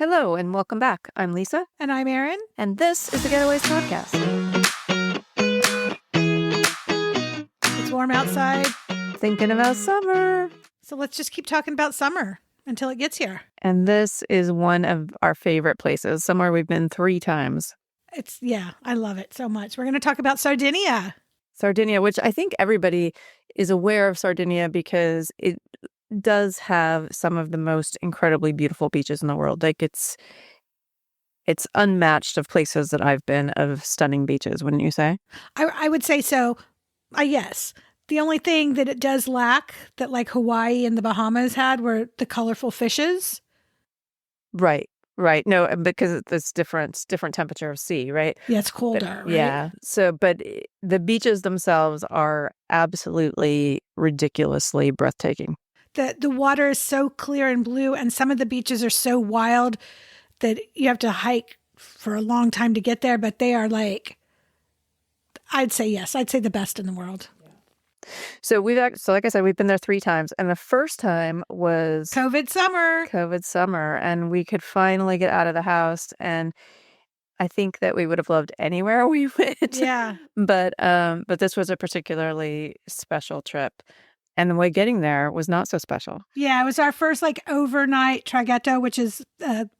Hello and welcome back. I'm Lisa, And I'm Erin. and this is the Getaways Podcast. It's warm outside, Thinking about summer. so let's just keep talking about summer until it gets here. And this is one of our favorite places, somewhere we've been 3 times. I love it so much. We're going to talk about Sardinia. Sardinia, which I think everybody is aware of Sardinia because it does have some of the most incredibly beautiful beaches in the world. Like it's unmatched of places that I've been of stunning beaches, wouldn't you say? I would say so. Yes. The only thing that it does lack that like Hawaii and the Bahamas had were the colorful fishes. Right. No, because it's different temperature of sea, right? Yeah, it's colder, right? Yeah. So, but the beaches themselves are absolutely ridiculously breathtaking. The water is so clear and blue, and some of the beaches are so wild that you have to hike for a long time to get there, but they are like, I'd say the best in the world. So like I said, we've been there 3 times, and the first time was COVID summer, and we could finally get out of the house, and I think that we would have loved anywhere we went. Yeah. But this was a particularly special trip. And the way getting there was not so special. Yeah, it was our first like overnight traghetto, which is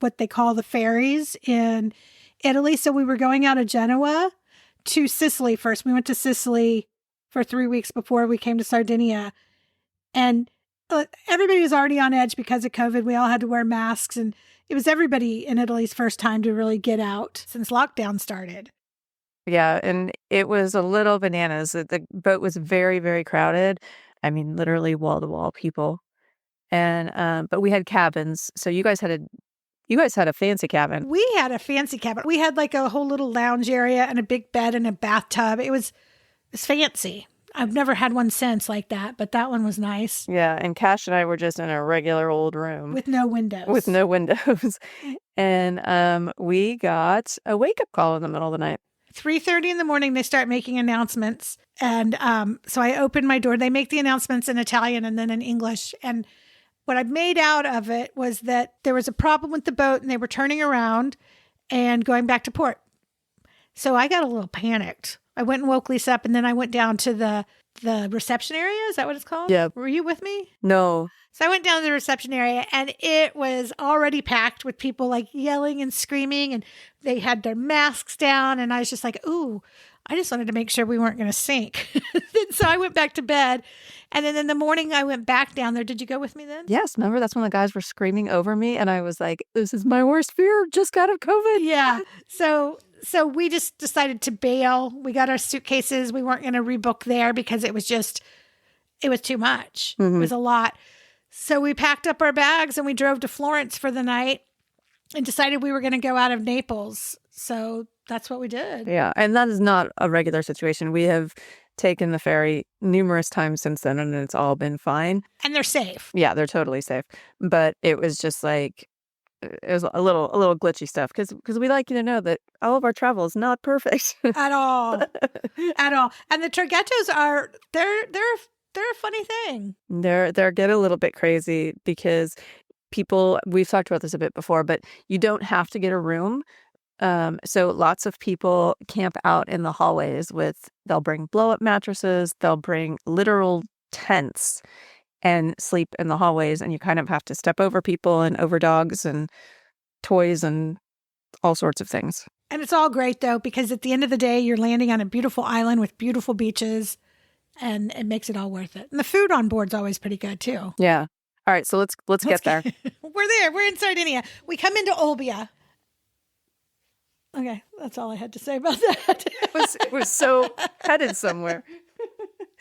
what they call the ferries in Italy. So we were going out of Genoa to Sicily first. We went to Sicily for 3 weeks before we came to Sardinia. And everybody was already on edge because of COVID. We all had to wear masks. And it was everybody in Italy's first time to really get out since lockdown started. Yeah, and it was a little bananas. The boat was very, very crowded. I mean, literally wall to wall people. And but we had cabins. So you guys had a fancy cabin. We had a fancy cabin. We had like a whole little lounge area and a big bed and a bathtub. It was fancy. I've never had one since like that, but that one was nice. Yeah, and Cash and I were just in a regular old room. With no windows. And we got a wake-up call in the middle of the night. 3:30 in the morning, they start making announcements. And so I opened my door. They make the announcements in Italian and then in English. And what I made out of it was that there was a problem with the boat and they were turning around and going back to port. So I got a little panicked. I went and woke Lisa up, and then I went down to the reception area. Is that what it's called? Yeah. Were you with me? No. So I went down to the reception area, and it was already packed with people like yelling and screaming, and they had their masks down. And I was just like, ooh, I just wanted to make sure we weren't going to sink. So I went back to bed. And then in the morning, I went back down there. Did you go with me then? Yes. Remember, that's when the guys were screaming over me. And I was like, this is my worst fear. Just got out of COVID. Yeah. So we just decided to bail. We got our suitcases. We weren't going to rebook there because it was too much. Mm-hmm. It was a lot. So we packed up our bags and we drove to Florence for the night and decided we were going to go out of Naples. So that's what we did. Yeah. And that is not a regular situation. We have taken the ferry numerous times since then, and it's all been fine. And they're safe. Yeah, they're totally safe. But it was just like, it was a little glitchy stuff because we like you to know that all of our travel is not perfect at all. And the traghettos they're a funny thing. They're get a little bit crazy because we've talked about this a bit before, but you don't have to get a room. So lots of people camp out in the hallways they'll bring blow-up mattresses, they'll bring literal tents and sleep in the hallways, and you kind of have to step over people and over dogs and toys and all sorts of things. And it's all great though, because at the end of the day, you're landing on a beautiful island with beautiful beaches, and it makes it all worth it. And the food on board's always pretty good too. Yeah. All right, so let's get there. We're there. We're in Sardinia. We come into Olbia. Okay, that's all I had to say about that. It was so headed somewhere.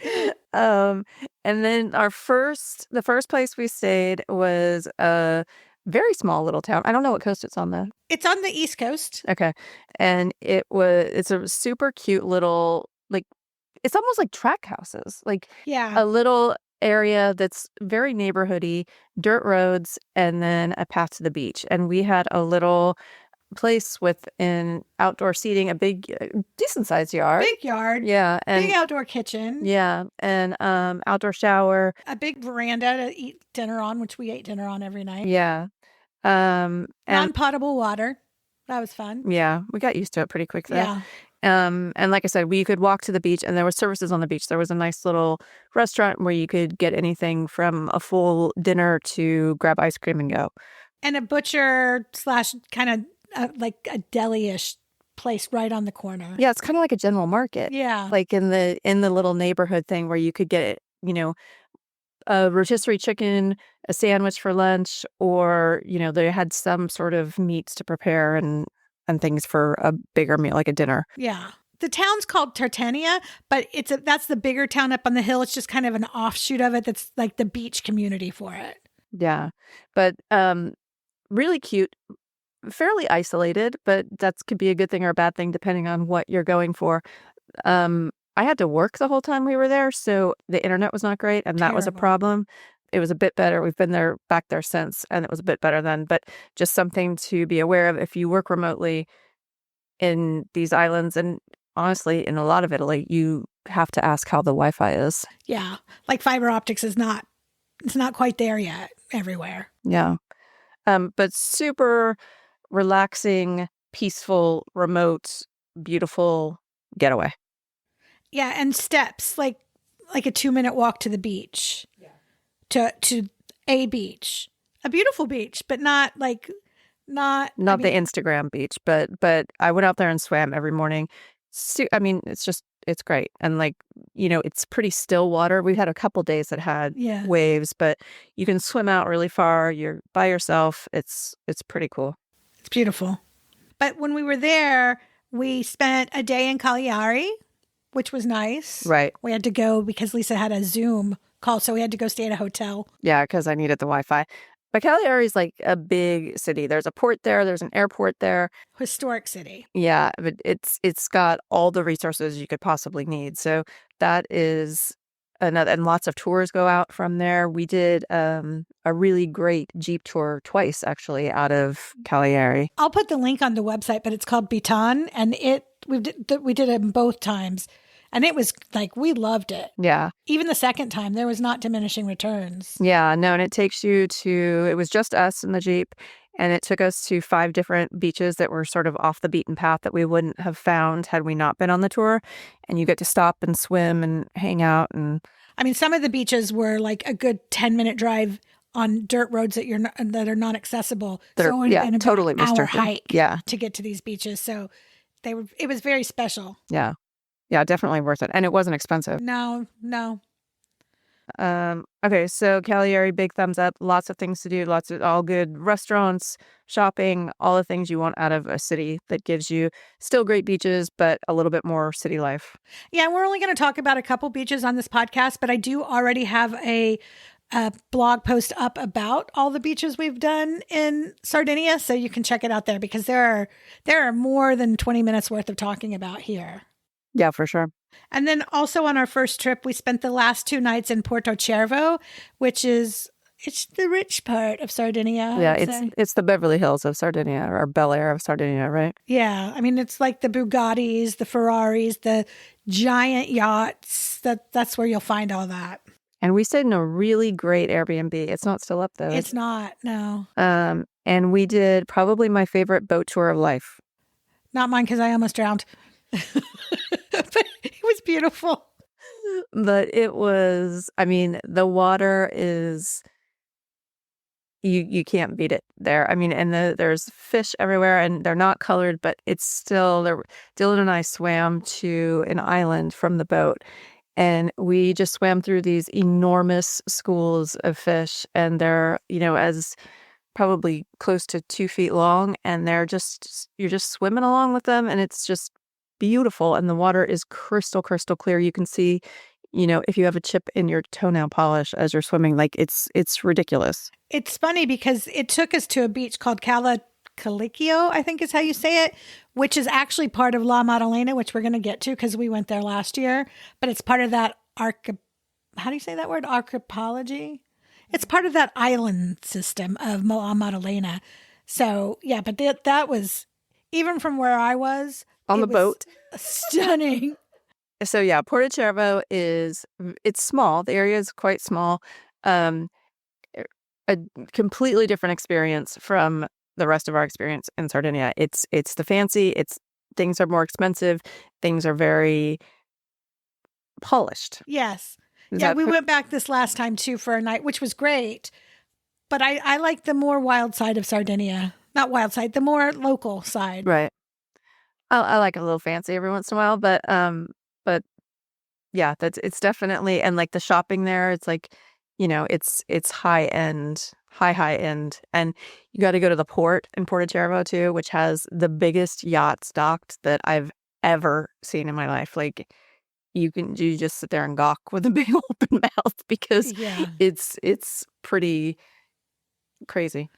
And then the first place we stayed was a very small little town. I don't know what coast it's on though. It's on the East Coast. Okay. And it's a super cute little, like, it's almost like track houses. Like, yeah, a little area that's very neighborhoody, dirt roads, and then a path to the beach. And we had a little place with an outdoor seating, a big, decent sized yard. Big yard. Yeah. And big outdoor kitchen. Yeah. And outdoor shower. A big veranda to eat dinner on, which we ate dinner on every night. Yeah. And Non-potable water. That was fun. yeah, we got used to it pretty quick though. Yeah. And like I said, we could walk to the beach and there were services on the beach. There was a nice little restaurant where you could get anything from a full dinner to grab ice cream and go. And a butcher slash kind of like a deli-ish place right on the corner. Yeah, it's kind of like a general market. Yeah. Like in the little neighborhood thing where you could get, a rotisserie chicken, a sandwich for lunch, or, they had some sort of meats to prepare and things for a bigger meal, like a dinner. Yeah. The town's called Sardinia, but that's the bigger town up on the hill. It's just kind of an offshoot of it that's like the beach community for it. Yeah. But really cute, fairly isolated, but that could be a good thing or a bad thing depending on what you're going for. I had to work the whole time we were there, so the internet was not great, and that was a Terrible. problem. It was a bit better. We've been back there since, and it was a bit better then, but just something to be aware of if you work remotely in these islands, and honestly, in a lot of Italy, you have to ask how the Wi-Fi is. Yeah. Like fiber optics it's not quite there yet everywhere. Yeah. But super relaxing, peaceful, remote, beautiful getaway. Yeah, and steps like a 2-minute walk to the beach. Yeah. To a beach. A beautiful beach, but not the Instagram beach, but I went out there and swam every morning. It's great. And it's pretty still water. We've had a couple days that had waves, but you can swim out really far. You're by yourself. It's pretty cool. It's beautiful. But when we were there, we spent a day in Cagliari, which was nice. Right. We had to go because Lisa had a Zoom call, so we had to go stay at a hotel. Yeah, because I needed the Wi-Fi. But Cagliari is like a big city. There's a port there. There's an airport there. Historic city. Yeah, but it's got all the resources you could possibly need. So that is another, and lots of tours go out from there. We did a really great Jeep tour twice, actually, out of Cagliari. I'll put the link on the website, but it's called Bitan, and we did it both times. And it was like, we loved it. Yeah. Even the second time, there was not diminishing returns. Yeah, no, and it takes you to, it was just us in the Jeep, and it took us to 5 different beaches that were sort of off the beaten path that we wouldn't have found had we not been on the tour. And you get to stop and swim and hang out. And I mean, some of the beaches were like a good 10-minute drive on dirt roads that are not accessible. So it totally hour hike to get to these beaches. So it was very special. Yeah. Yeah, definitely worth it. And it wasn't expensive. No. Okay, so Cagliari, big thumbs up. Lots of things to do. Lots of all good restaurants, shopping, all the things you want out of a city that gives you still great beaches, but a little bit more city life. Yeah, we're only going to talk about a couple beaches on this podcast, but I do already have a blog post up about all the beaches we've done in Sardinia, so you can check it out there because there are more than 20 minutes worth of talking about here. Yeah, for sure. And then also on our first trip, we spent the last 2 nights in Porto Cervo, which is the rich part of Sardinia. Yeah, it's the Beverly Hills of Sardinia, or Bel Air of Sardinia, right? Yeah, I mean it's like the Bugattis, the Ferraris, the giant yachts. That's where you'll find all that. And we stayed in a really great Airbnb. It's not still up though. It's not, no. And we did probably my favorite boat tour of life. Not mine because I almost drowned. But it was beautiful. But it was, I mean, the water is, you can't beat it there. I mean, and there's fish everywhere and they're not colored, but it's still, Dylan and I swam to an island from the boat and we just swam through these enormous schools of fish and they're, as probably close to 2 feet long and you're just swimming along with them and it's just beautiful and the water is crystal clear. You can see, if you have a chip in your toenail polish as you're swimming, like it's ridiculous. It's funny because it took us to a beach called Calicchio, I think is how you say it, which is actually part of La Maddalena, which we're going to get to because we went there last year, but it's part of that how do you say that word? Archipelago? It's part of that island system of La Maddalena. So yeah, but that was, even from where I was, on the boat. Stunning. So yeah, Porto Cervo it's small. The area is quite small. a completely different experience from the rest of our experience in Sardinia. It's the fancy, things are more expensive, things are very polished. Yes. Is Yeah, that we went back this last time too for a night, which was great. But I like the more wild side of Sardinia. Not wild side, the more local side. right? I like a little fancy every once in a while, but yeah, it's definitely, and like the shopping there, it's like, it's high end, high end, and you got to go to the port in Porto Cervo too, which has the biggest yachts docked that I've ever seen in my life. Like you just sit there and gawk with a big open mouth because Yeah. it's pretty crazy.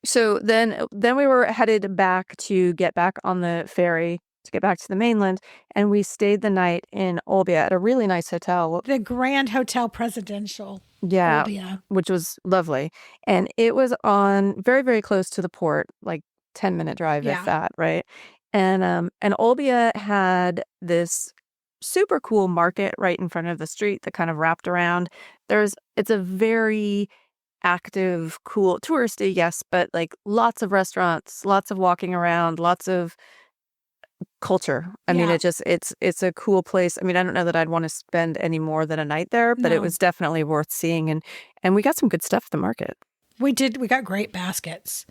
So then we were headed back to get back on the ferry to get back to the mainland, and we stayed the night in Olbia at a really nice hotel. The Grand Hotel Presidential. Yeah, Olbia. which was lovely. And it was on very, very close to the port, like 10-minute drive, if Yeah. that, right? And Olbia had this super cool market right in front of the street that kind of wrapped around. It's a very active, cool, touristy, yes, but like lots of restaurants, lots of walking around, lots of culture. I mean, Yeah. it's a cool place. I mean, I don't know that I'd want to spend any more than a night there, but it No. was definitely worth seeing, and we got some good stuff at the market. We did. We got great baskets.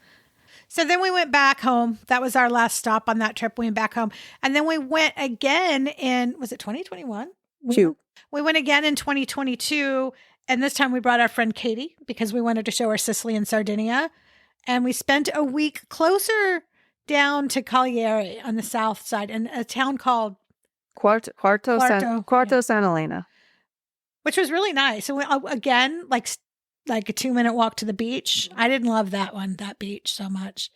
So then we went back home. That was our last stop on that trip. We went back home. And then we went again in, was it 2021? We went again in 2022. And this time we brought our friend Katie because we wanted to show her Sicily and Sardinia. And we spent a week closer down to Cagliari on the south side in a town called Quarto yeah, San Elena. which was really nice. So again, like a 2-minute walk to the beach. I didn't love that beach so much.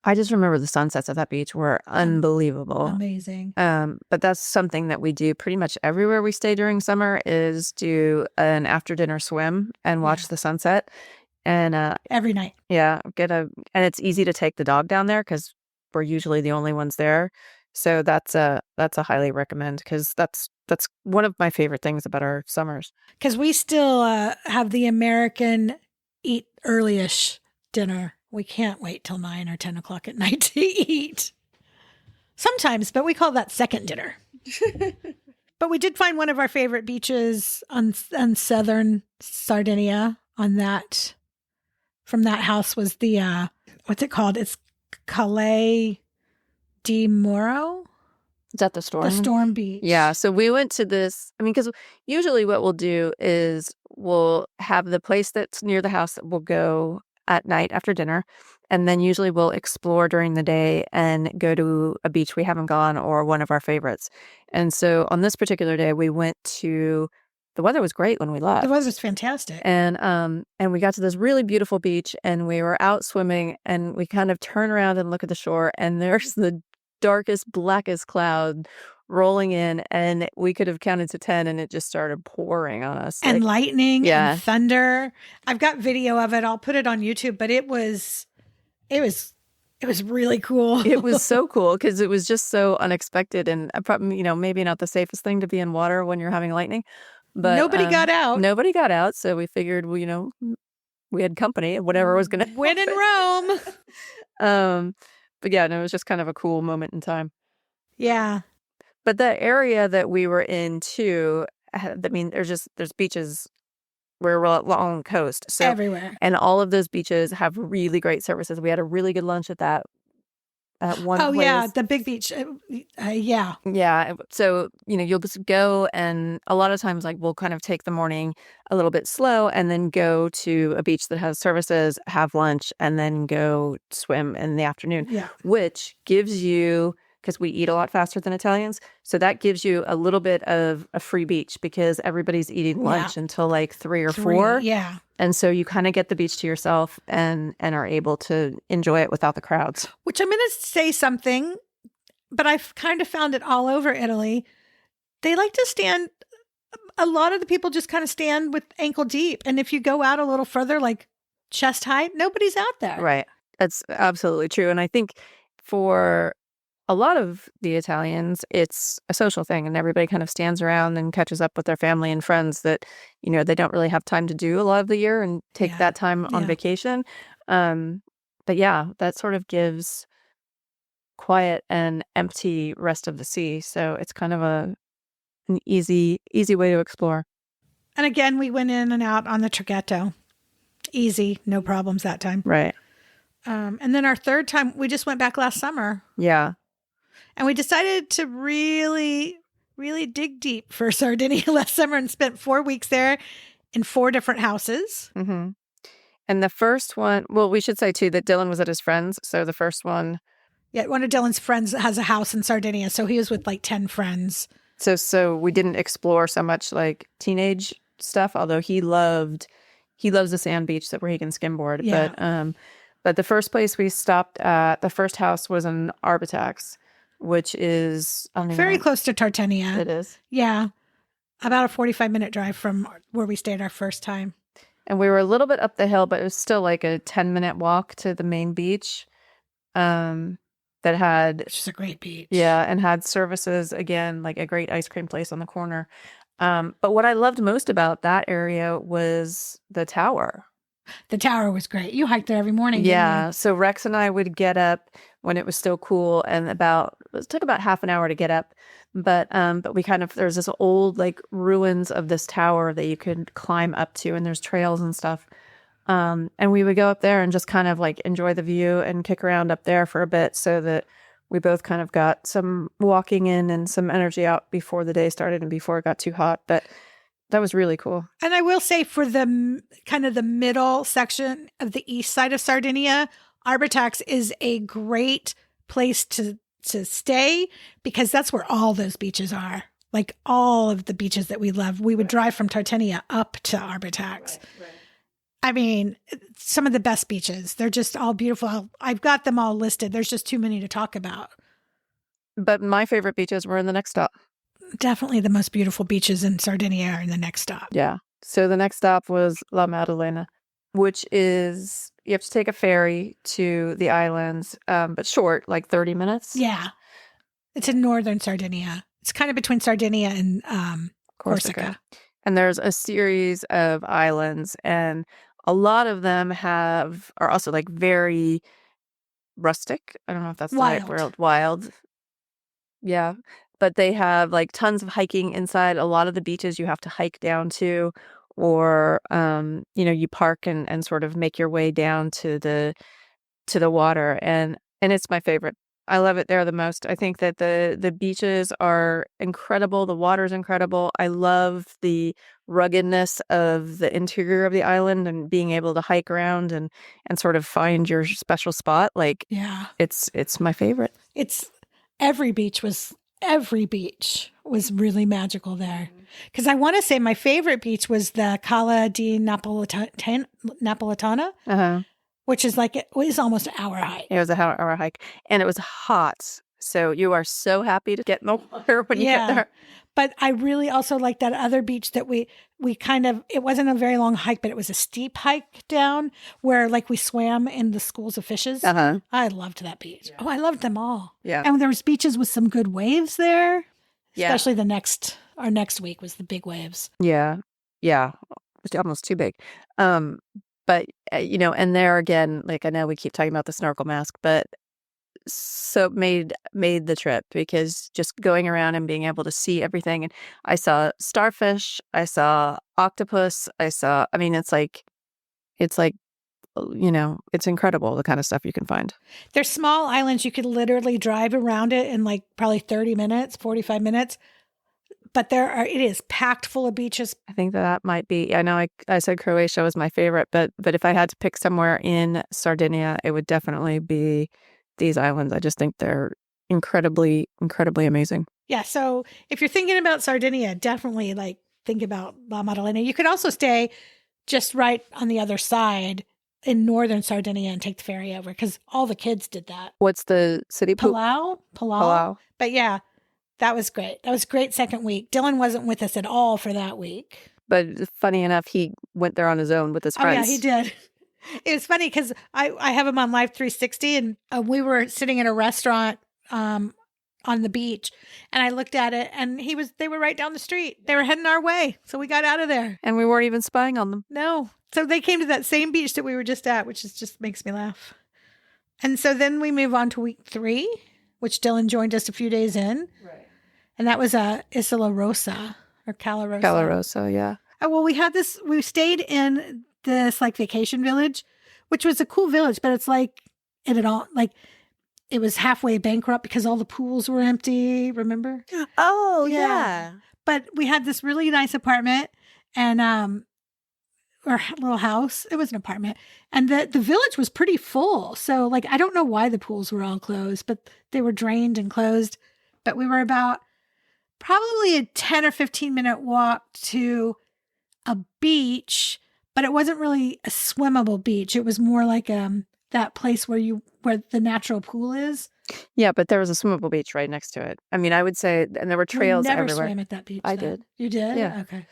I just remember the sunsets at that beach were unbelievable. Amazing. But that's something that we do pretty much everywhere we stay during summer is do an after dinner swim and watch the sunset. And every night. Yeah, and it's easy to take the dog down there because we're usually the only ones there. So that's a highly recommend because that's one of my favorite things about our summers. Because we still have the American eat early-ish dinner. We can't wait till 9 or 10 o'clock at night to eat. Sometimes, but we call that second dinner. But we did find one of our favorite beaches on southern Sardinia. From that house was the what's it called? It's Calais di Moro. Is that the storm? The Storm Beach. Yeah. So we went to this. I mean, because usually what we'll do is we'll have the place that's near the house that we'll go at night after dinner. And then usually we'll explore during the day and go to a beach we haven't gone or one of our favorites. And so on this particular day, we went to, the weather was great when we left. The weather was fantastic. And we got to this really beautiful beach and we were out swimming and we kind of turn around and look at the shore and there's the darkest, blackest cloud rolling in, and we could have counted to 10 and it just started pouring on us. And lightning and thunder. I've got video of it. I'll put it on YouTube, but it was really cool. It was so cool because it was just so unexpected and probably, maybe not the safest thing to be in water when you're having lightning. But nobody got out. Nobody got out, so we figured, we had company, whatever was going to win in Rome. But yeah, no, it was just kind of a cool moment in time. Yeah. But the area that we were in too, I mean, there's beaches. We're along the coast, so everywhere, and all of those beaches have really great services. We had a really good lunch at one place. Oh yeah, the big beach. Yeah. So you'll just go, and a lot of times, like we'll kind of take the morning a little bit slow, and then go to a beach that has services, have lunch, and then go swim in the afternoon. Yeah, which gives you, because we eat a lot faster than Italians, so that gives you a little bit of a free beach because everybody's eating lunch until like 3 or 4. Yeah. And so you kind of get the beach to yourself and are able to enjoy it without the crowds. Which I'm going to say something, but I've kind of found it all over Italy. They like to stand, a lot of the people just kind of stand with ankle deep. And if you go out a little further, like chest height, nobody's out there. Right. That's absolutely true. And I think for a lot of the Italians, it's a social thing and everybody kind of stands around and catches up with their family and friends that, they don't really have time to do a lot of the year and take Yeah. that time on Yeah. vacation. But yeah, that sort of gives quiet and empty rest of the sea. So it's kind of an easy way to explore. And again, we went in and out on the traghetto. Easy, no problems that time. Right. And then our third time, we just went back last summer. Yeah. And we decided to really, really dig deep for Sardinia last summer and spent 4 weeks there in 4 different houses. Mm-hmm. And the first one, well, we should say too that Dylan was at his friend's. So the first one. Yeah, one of Dylan's friends has a house in Sardinia. So he was with like 10 friends. So we didn't explore so much like teenage stuff, although he loves the sand beach where he can skimboard. Yeah. But the first place we stopped at, the first house was in Arbatax, which is very close to Tartenia. It is. Yeah. About a 45-minute drive from where we stayed our first time. And we were a little bit up the hill, but it was still like a 10-minute walk to the main beach. That had, which is a great beach. Yeah, and had services again, like a great ice cream place on the corner. But what I loved most about that area was the tower. The tower was great. You hiked there every morning. Yeah. So Rex and I would get up when it was still cool, and it took about half an hour to get up. But we there's this old like ruins of this tower that you could climb up to, and there's trails and stuff. And we would go up there and just kind of like enjoy the view and kick around up there for a bit so that we both kind of got some walking in and some energy out before the day started and before it got too hot. But that was really cool. And I will say for the kind of the middle section of the east side of Sardinia, Arbatax is a great place to stay because that's where all those beaches are. Like all of the beaches that we love. We would drive from Tartenia up to Arbatax. Right. I mean, some of the best beaches. They're just all beautiful. I've got them all listed. There's just too many to talk about. But my favorite beaches were in the next stop. Definitely the most beautiful beaches in Sardinia are in the next stop. Yeah. So the next stop was La Maddalena, which is, you have to take a ferry to the islands, but short, like 30 minutes. Yeah. It's in northern Sardinia. It's kind of between Sardinia and Corsica. And there's a series of islands, and a lot of them are also like very rustic. I don't know if that's the right word. Wild. Yeah. But they have like tons of hiking inside. A lot of the beaches you have to hike down to, or, you park and sort of make your way down to the water. And it's my favorite. I love it there the most. I think that the beaches are incredible. The water's incredible. I love the ruggedness of the interior of the island and being able to hike around and sort of find your special spot. Like, yeah, it's my favorite. Every beach was really magical there. Because I want to say my favorite beach was the Cala di Napoletana. Uh-huh. Which is like, it was almost an hour hike. It was an hour hike. And it was hot. So you are so happy to get in the water when you get there. But I really also like that other beach that we kind of, it wasn't a very long hike, but it was a steep hike down where like we swam in the schools of fishes. Uh-huh. I loved that beach. Yeah. Oh, I loved them all. Yeah. And there was beaches with some good waves there. Yeah. Especially our next week was the big waves. Yeah. Yeah. It was almost too big. But, and there again, like I know we keep talking about the snorkel mask, but so made the trip because just going around and being able to see everything. And I saw starfish, I saw octopus, it's like, it's incredible the kind of stuff you can find. They're small islands. You could literally drive around it in like probably 30 minutes, 45 minutes. But it is packed full of beaches. I think that might be, I know I said Croatia was my favorite, but if I had to pick somewhere in Sardinia, it would definitely be these islands. I just think they're incredibly, incredibly amazing. Yeah. So if you're thinking about Sardinia, definitely like think about La Maddalena. You could also stay just right on the other side in northern Sardinia and take the ferry over because all the kids did that. What's the city? Palau. But yeah. That was great. That was a great second week. Dylan wasn't with us at all for that week. But funny enough, he went there on his own with his friends. Oh, yeah, he did. It was funny because I have him on Live 360 and we were sitting in a restaurant on the beach, and I looked at it, and they were right down the street. They were heading our way, so we got out of there. And we weren't even spying on them. No. So they came to that same beach that we were just at, which just makes me laugh. And so then we move on to week 3, which Dylan joined us a few days in. Right. And that was Isla Rosa or Cala Rosa. Cala Rosa, yeah. Oh, well, we stayed in this like vacation village, which was a cool village, but it's like it was halfway bankrupt because all the pools were empty. Remember? Oh, yeah. But we had this really nice apartment and or little house. It was an apartment, and the village was pretty full. So like I don't know why the pools were all closed, but they were drained and closed. But we were about probably a 10 or 15-minute walk to a beach, but it wasn't really a swimmable beach. It was more like that place where the natural pool is. Yeah, but there was a swimmable beach right next to it. I mean, I would say, and there were trails never everywhere. Swam at that beach. I though. did. You did? Yeah. Okay.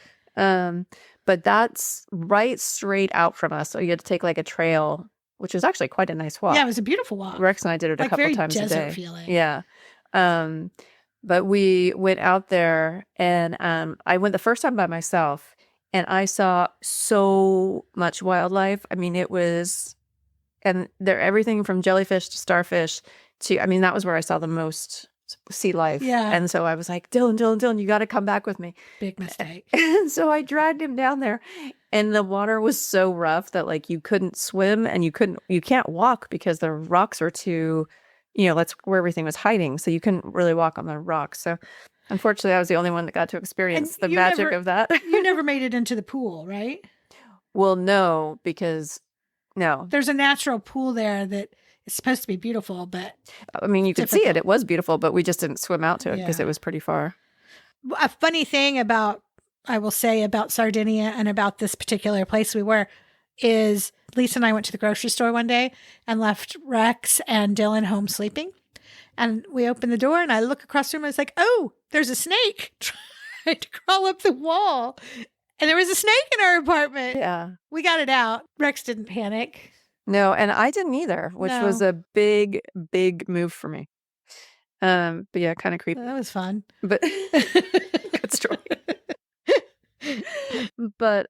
But that's right straight out from us. So you had to take like a trail, which was actually quite a nice walk. Yeah, it was a beautiful walk. Rex and I did it a couple times a day. Desert feeling. Yeah. But we went out there, and I went the first time by myself, and I saw so much wildlife. I mean, and there everything from jellyfish to starfish to, I mean, that was where I saw the most sea life. Yeah. And so I was like, Dylan, you got to come back with me. Big mistake. And so I dragged him down there, and the water was so rough that like you couldn't swim and you can't walk because the rocks are too, that's where everything was hiding. So you couldn't really walk on the rocks. So unfortunately, I was the only one that got to experience the magic of that. You never made it into the pool, right? Well, no, because no. There's a natural pool there that is supposed to be beautiful, but I mean, you could see it. It was beautiful, but we just didn't swim out to it because it was pretty far. A funny thing I will say about Sardinia and about this particular place we were is Lisa and I went to the grocery store one day and left Rex and Dylan home sleeping. And we opened the door and I look across the room and I was like, oh, there's a snake trying to crawl up the wall. And there was a snake in our apartment. Yeah. We got it out. Rex didn't panic. No, and I didn't either, which was a big, big move for me. But yeah, kind of creepy. That was fun. But good story. But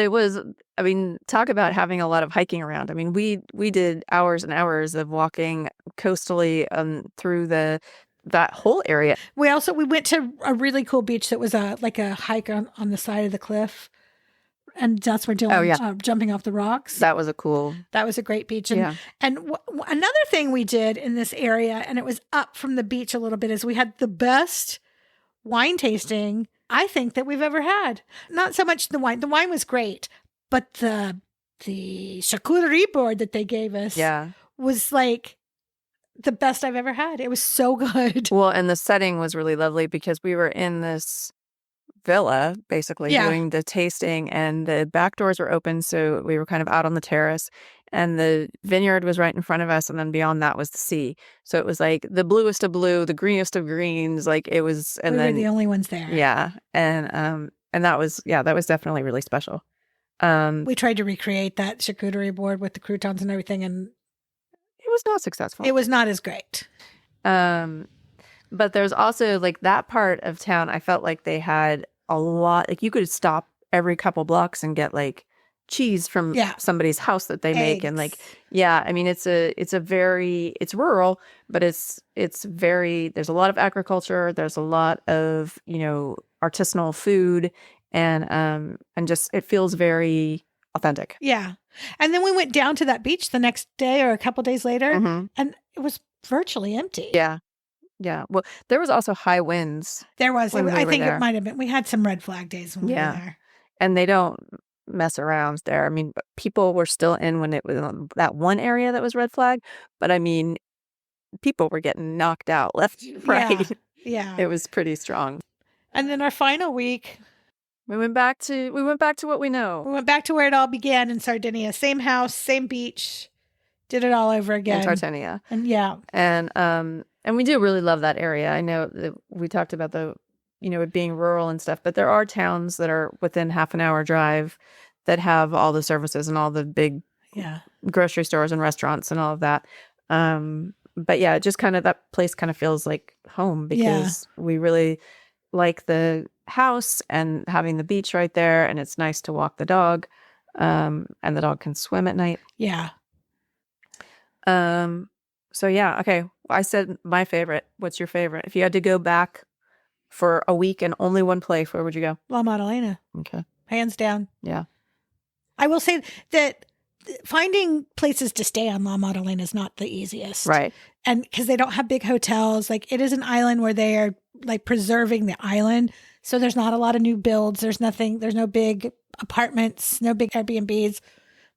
it was, I mean, talk about having a lot of hiking around. I mean, we did hours and hours of walking coastally through that whole area. We went to a really cool beach that was like a hike on the side of the cliff. And that's where Dylan jumping off the rocks. That was a great beach. And, another thing we did in this area, and it was up from the beach a little bit, is we had the best wine tasting, I think, that we've ever had. Not so much the wine. The wine was great, but the charcuterie board that they gave us was like the best I've ever had. It was so good. Well, and the setting was really lovely because we were in this villa basically doing the tasting, and the back doors were open, so we were kind of out on the terrace, and the vineyard was right in front of us, and then beyond that was the sea. So it was like the bluest of blue, the greenest of greens, like it was. And we were the only ones there. Yeah, and that was definitely really special. We tried to recreate that charcuterie board with the croutons and everything, and it was not successful. It was not as great. But there's also like that part of town, I felt like they had a lot, like you could stop every couple blocks and get like cheese from somebody's house that they make. And like, I mean, it's rural, but it's very, there's a lot of agriculture. There's a lot of, artisanal food and just, it feels very authentic. Yeah. And then we went down to that beach the next day or a couple days later and it was virtually empty. Yeah. Yeah. Well, there was also high winds. There was. I think it might have been. We had some red flag days when we were there. And they don't mess around there. I mean, people were still in when it was that one area that was red flag. But I mean, people were getting knocked out left, right. Yeah. It was pretty strong. And then our final week, we went back to what we know. We went back to where it all began in Sardinia. Same house, same beach. Did it all over again. In Sardinia. And And we do really love that area. I know that we talked about it being rural and stuff, but there are towns that are within half an hour drive that have all the services and all the big grocery stores and restaurants and all of that. But yeah, just kind of that place kind of feels like home because we really like the house and having the beach right there, and it's nice to walk the dog, and the dog can swim at night. Yeah. So yeah, okay. I said my favorite. What's your favorite? If you had to go back for a week and only one place, where would you go? La Maddalena. Okay. Hands down. Yeah. I will say that finding places to stay on La Maddalena is not the easiest. Right. And because they don't have big hotels, like it is an island where they are like preserving the island. So there's not a lot of new builds. There's no big apartments, no big Airbnbs.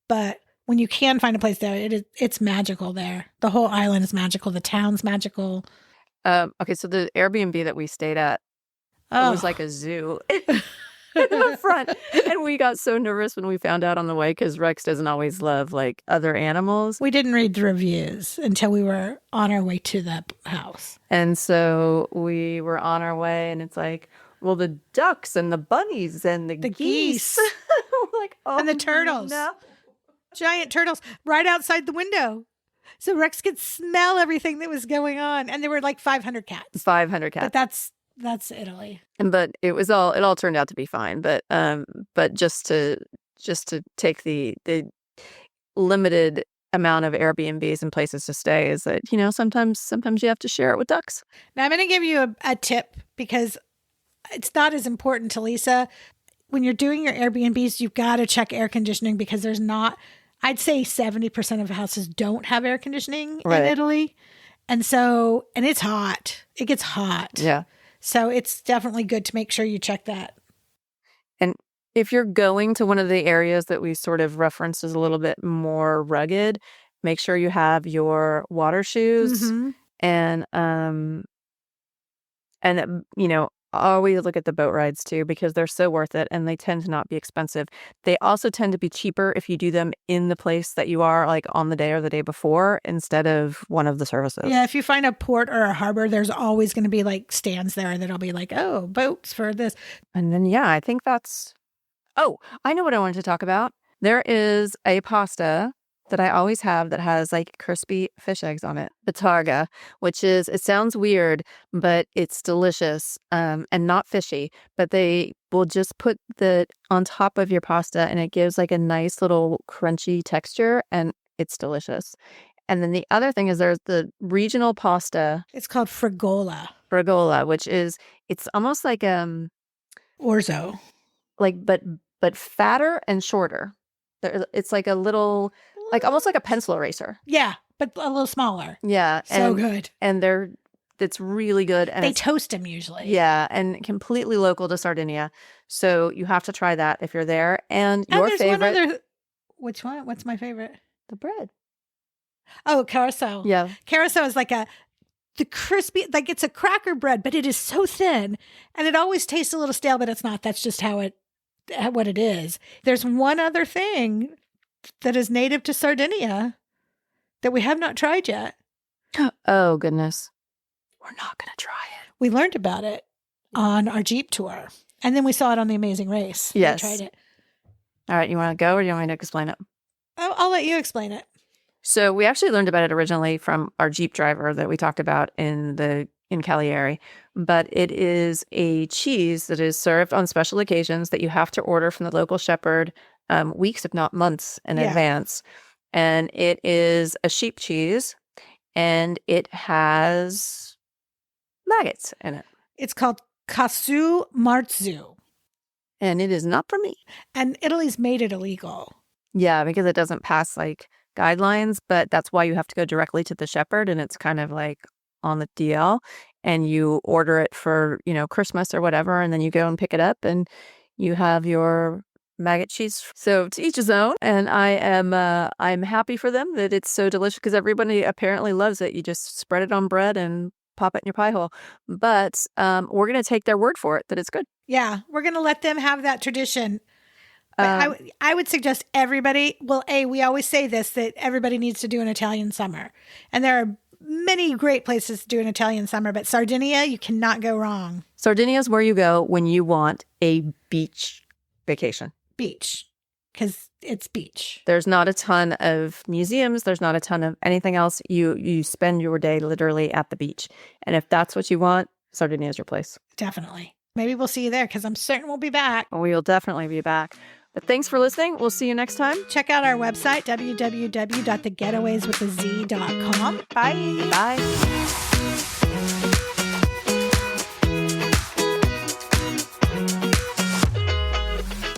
But when you can find a place there, it's magical there. The whole island is magical. The town's magical. Okay, so the Airbnb that we stayed at was like a zoo in the front. And we got so nervous when we found out on the way because Rex doesn't always love like other animals. We didn't read the reviews until we were on our way to that house. And so we were on our way and it's like, well, the ducks and the bunnies and the geese. Like, oh, and the turtles. No. Giant turtles right outside the window. So Rex could smell everything that was going on. And there were like 500 cats. 500 cats. But that's Italy. But it all turned out to be fine. But just to take the limited amount of Airbnbs and places to stay is that, sometimes you have to share it with ducks. Now I'm going to give you a tip because it's not as important to Lisa. When you're doing your Airbnbs, you've got to check air conditioning because there's not, I'd say 70% of houses don't have air conditioning in Italy. And it's hot. It gets hot. Yeah. So it's definitely good to make sure you check that. And if you're going to one of the areas that we sort of referenced as a little bit more rugged, make sure you have your water shoes and always look at the boat rides too, because they're so worth it and they tend to not be expensive. They also tend to be cheaper if you do them in the place that you are, like on the day or the day before, instead of one of the services. Yeah, if you find a port or a harbor, there's always going to be like stands there that'll be like, oh, boats for this. And then, yeah, I think oh, I know what I wanted to talk about. There is a pasta that I always have that has like crispy fish eggs on it. The targa, which is, it sounds weird, but it's delicious and not fishy. But they will just put that on top of your pasta and it gives like a nice little crunchy texture and it's delicious. And then the other thing is there's the regional pasta. It's called frigola. Frigola, which is, it's almost like orzo. Like, but fatter and shorter. It's like a little, like almost like a pencil eraser. Yeah, but a little smaller. Yeah. So good. And it's really good. And they toast them usually. Yeah, and completely local to Sardinia. So you have to try that if you're there. And your favorite. Which one? What's my favorite? The bread. Oh, carousel. Yeah. Carousel is like the crispy, like it's a cracker bread, but it is so thin. And it always tastes a little stale, but it's not. That's just what it is. There's one other thing that is native to Sardinia that we have not tried yet. Oh, goodness. We're not going to try it. We learned about it on our Jeep tour. And then we saw it on The Amazing Race. Yes. We tried it. All right. You want to go or do you want me to explain it? I'll let you explain it. So we actually learned about it originally from our Jeep driver that we talked about in Cagliari. But it is a cheese that is served on special occasions that you have to order from the local shepherd weeks, if not months in advance. And it is a sheep cheese and it has maggots in it. It's called casu marzu. And it is not for me. And Italy's made it illegal. Yeah, because it doesn't pass like guidelines, but that's why you have to go directly to the shepherd and it's kind of like on the DL and you order it for, Christmas or whatever. And then you go and pick it up and you have your maggot cheese. So to each his own. And I'm happy for them that it's so delicious because everybody apparently loves it. You just spread it on bread and pop it in your pie hole. But we're going to take their word for it that it's good. Yeah, we're going to let them have that tradition. But I would suggest everybody, we always say this, that everybody needs to do an Italian summer. And there are many great places to do an Italian summer, but Sardinia, you cannot go wrong. Sardinia is where you go when you want a beach vacation. Beach. because it's beach. There's not a ton of museums. There's not a ton of anything else. You spend your day literally at the beach. And if that's what you want, Sardinia is your place. Definitely. Maybe we'll see you there because I'm certain we'll be back. We will definitely be back. But thanks for listening. We'll see you next time. Check out our website, www.thegetawayswithaz.com. Bye. Bye.